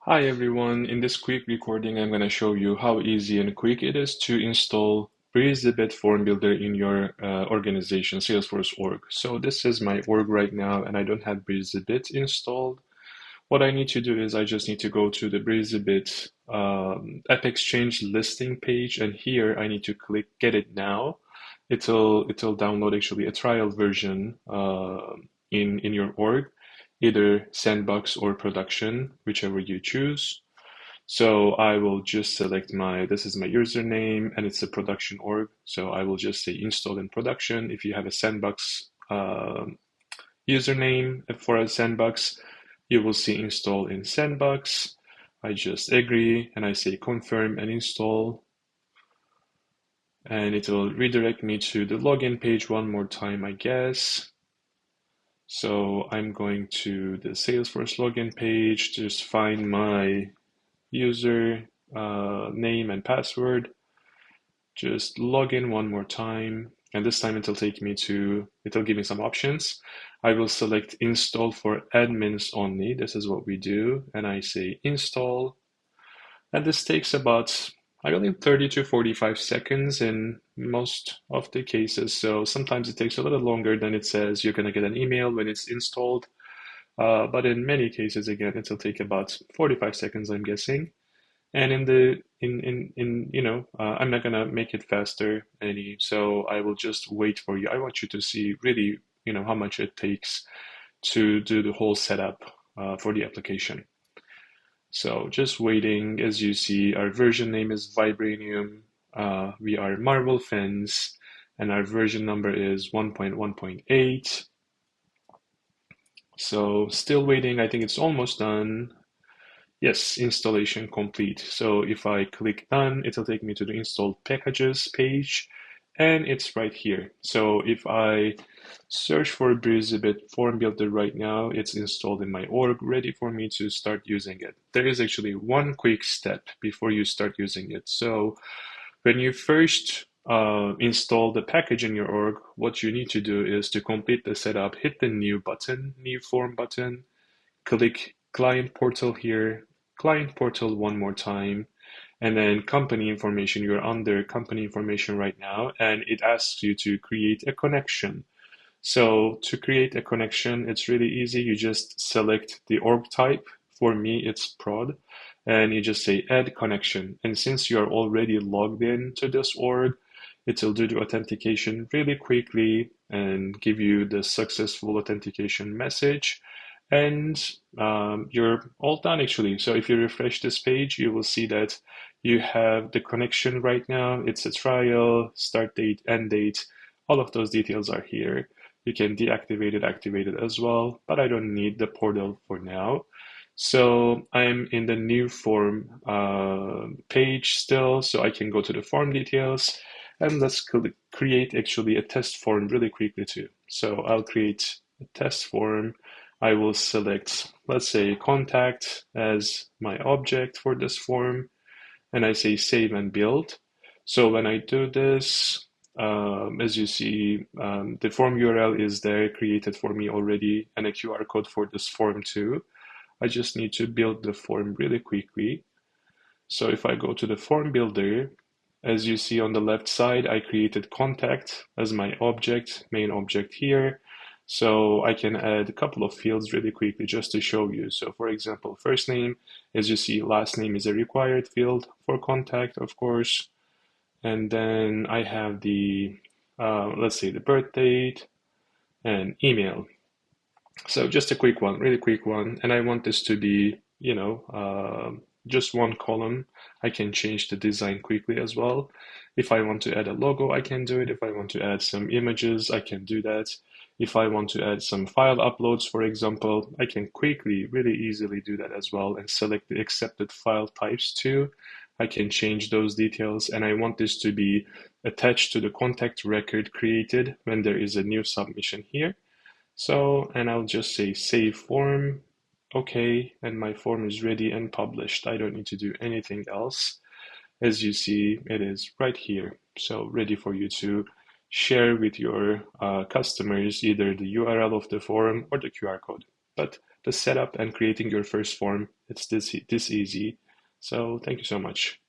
Hi everyone, in this quick recording I'm going to show you how easy and quick it is to install BreezyBit Form Builder in your organization, Salesforce org. So this is my org right now and I don't have BreezyBit installed. What I need to do is I just need to go to the BreezyBit App Exchange listing page, and here I need to click Get It Now. It'll download actually a trial version in your org, either sandbox or production, whichever you choose. So I will just select this is my username and it's a production org. So I will just say install in production. If you have a sandbox username for a sandbox, you will see install in sandbox. I just agree and I say confirm and install. And it will redirect me to the login page one more time, I guess. So I'm going to the Salesforce login page, just find my user name and password. Just log in one more time, and this time it'll give me some options. I will select install for admins only. This is what we do, and I say install, and this takes about, I believe, 30 to 45 seconds in most of the cases. So sometimes it takes a little longer than it says. You're going to get an email when it's installed, but in many cases, again, it'll take about 45 seconds, I'm guessing. And I'm not gonna make it faster any, so I will just wait for you. I want you to see really, how much it takes to do the whole setup for the application. So just waiting. As you see, our version name is Vibranium. We are Marvel fans, and our version number is 1.1.8. So still waiting. I think it's almost done. Yes, installation complete. So if I click done, it'll take me to the installed packages page, and it's right here. So if I search for BreezyBit Form Builder right now, it's installed in my org, ready for me to start using it. There is actually one quick step before you start using it. So when you first install the package in your org, what you need to do is to complete the setup, hit the new button, new form button, click client portal here, client portal one more time, and then company information. You're under company information right now, and it asks you to create a connection. So to create a connection, it's really easy. You just select the org type. For me, it's prod, and you just say add connection. And since you're already logged in to this org, it'll do the authentication really quickly and give you the successful authentication message. And you're all done actually. So if you refresh this page, you will see that you have the connection right now. It's a trial, start date, end date. All of those details are here. You can deactivate it, activate it as well, but I don't need the portal for now. So I'm in the new form page still, so I can go to the form details, and let's create actually a test form really quickly too. So I'll create a test form. I will select, let's say, contact as my object for this form, and I say save and build. So when I do this, as you see, the form URL is there created for me already, and a QR code for this form too. I just need to build the form really quickly. So if I go to the form builder, as you see on the left side, I created contact as my object, main object here. So I can add a couple of fields really quickly just to show you. So for example, first name, as you see, last name is a required field for contact, of course. And then I have let's say the birth date and email. So just a quick one, really quick one. And I want this to be, just one column. I can change the design quickly as well. If I want to add a logo, I can do it. If I want to add some images, I can do that. If I want to add some file uploads, for example, I can quickly, really easily do that as well and select the accepted file types too. I can change those details, and I want this to be attached to the contact record created when there is a new submission here. So, and I'll just say save form, okay, and my form is ready and published. I don't need to do anything else. As you see, it is right here. So ready for you to share with your customers either the URL of the form or the QR code. But the setup and creating your first form, it's this easy. So thank you so much.